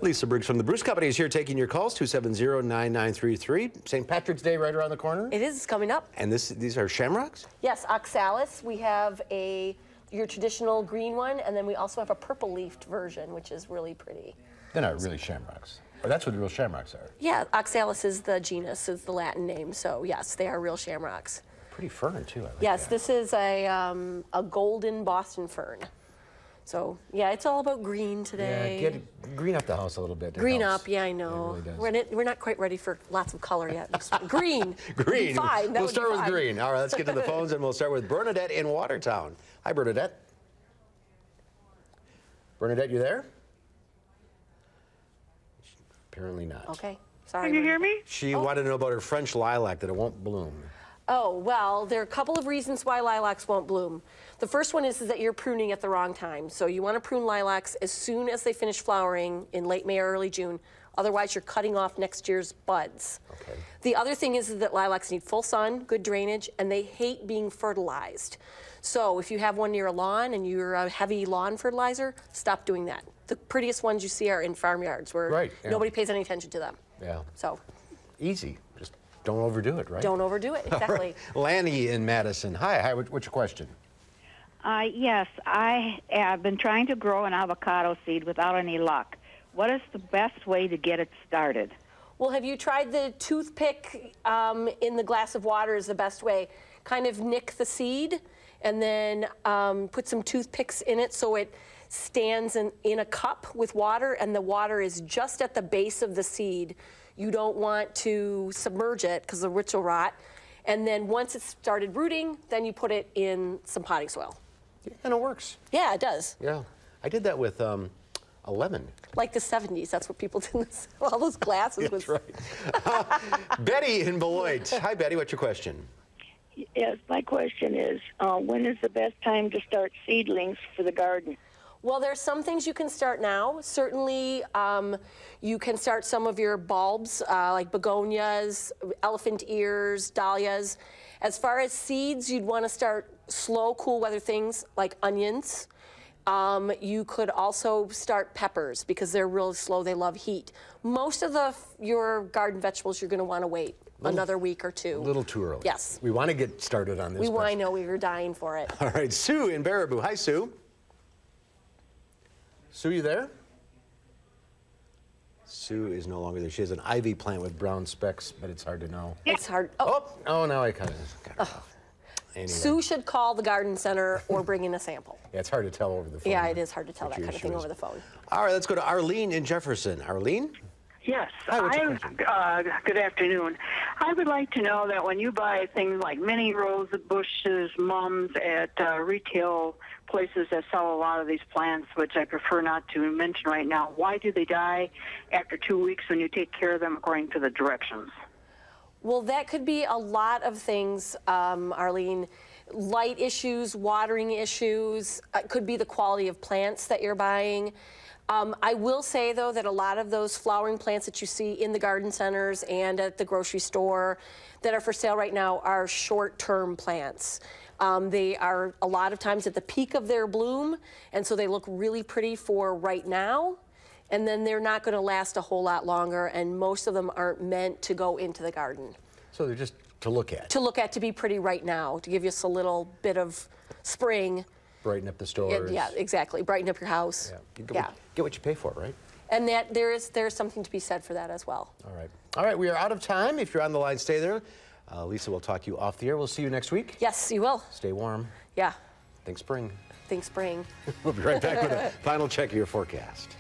Lisa Briggs from the Bruce Company is here taking your calls, 270-9933. St. Patrick's Day right around the corner. It is coming up. And these are Shamrocks? Yes, oxalis. We have your traditional green one, and then we also have a purple-leafed version, which is really pretty. They're not really Shamrocks. Or that's what the real Shamrocks are. Yeah, oxalis is the genus, is the Latin name. So yes, they are real Shamrocks. Pretty fern too. I like yes, that. This is a golden Boston fern. So yeah, it's all about green today. Yeah, green up the house a little bit. Green up, yeah, I know. It really does. We're not quite ready for lots of color yet. Green. Green. Fine. We'll start with green. All right, let's get to the phones, and we'll start with Bernadette in Watertown. Hi, Bernadette. Bernadette, you there? Apparently not. Okay, sorry. Can you hear me? She wanted to know about her French lilac, that it won't bloom. Oh, well, there are a couple of reasons why lilacs won't bloom. The first one is that you're pruning at the wrong time. So you want to prune lilacs as soon as they finish flowering in late May or early June. Otherwise, you're cutting off next year's buds. Okay. The other thing is that lilacs need full sun, good drainage, and they hate being fertilized. So if you have one near a lawn and you're a heavy lawn fertilizer, stop doing that. The prettiest ones you see are in farmyards where nobody pays any attention to them. Yeah. So. Easy. Just don't overdo it, right? Don't overdo it, exactly. Right. Lanny in Madison. Hi, what's your question? Yes, I have been trying to grow an avocado seed without any luck. What is the best way to get it started? Well, have you tried the toothpick in the glass of water is the best way. Kind of nick the seed and then put some toothpicks in it so it stands in a cup with water, and the water is just at the base of the seed. You don't want to submerge it because the roots will rot. And then once it's started rooting, then you put it in some potting soil. And it works. Yeah, it does. Yeah. I did that with a lemon. Like the 70s, that's what people did. All those glasses. That's right. Betty in Beloit. Hi, Betty. What's your question? Yes, my question is, when is the best time to start seedlings for the garden? Well, there's some things you can start now. Certainly, you can start some of your bulbs, like begonias, elephant ears, dahlias. As far as seeds, you'd want to start slow, cool weather things like onions. You could also start peppers because they're really slow. They love heat. Most of your garden vegetables, you're going to want to wait another week or two. A little too early. Yes. We want to get started on this. I know, we were dying for it. All right, Sue in Baraboo. Hi, Sue. Sue, you there? Sue is no longer there. She has an ivy plant with brown specks, but it's hard to know. It's hard. Oh, now I kind of got it. Anyway. Sue should call the garden center or bring in a sample. Yeah, it's hard to tell over the phone. Yeah, it is hard to tell that kind of thing over the phone. All right, let's go to Arlene in Jefferson. Arlene? Yes. Hi, good afternoon. I would like to know that when you buy things like mini rose bushes, mums at retail places that sell a lot of these plants, which I prefer not to mention right now, why do they die after 2 weeks when you take care of them according to the directions? Well, that could be a lot of things, Arlene. Light issues, watering issues, could be the quality of plants that you're buying. I will say, though, that a lot of those flowering plants that you see in the garden centers and at the grocery store that are for sale right now are short-term plants. They are a lot of times at the peak of their bloom, and so they look really pretty for right now, and then they're not going to last a whole lot longer, and most of them aren't meant to go into the garden. So they're just to look at? To look at, to be pretty right now, to give you us a little bit of spring. Brighten up the stores. Yeah, exactly. Brighten up your house. Yeah. Get what you pay for, right? And that there's something to be said for that as well. All right. All right, we are out of time. If you're on the line, stay there. Lisa will talk you off the air. We'll see you next week. Yes, you will. Stay warm. Yeah. Think spring. Think spring. We'll be right back with a final check of your forecast.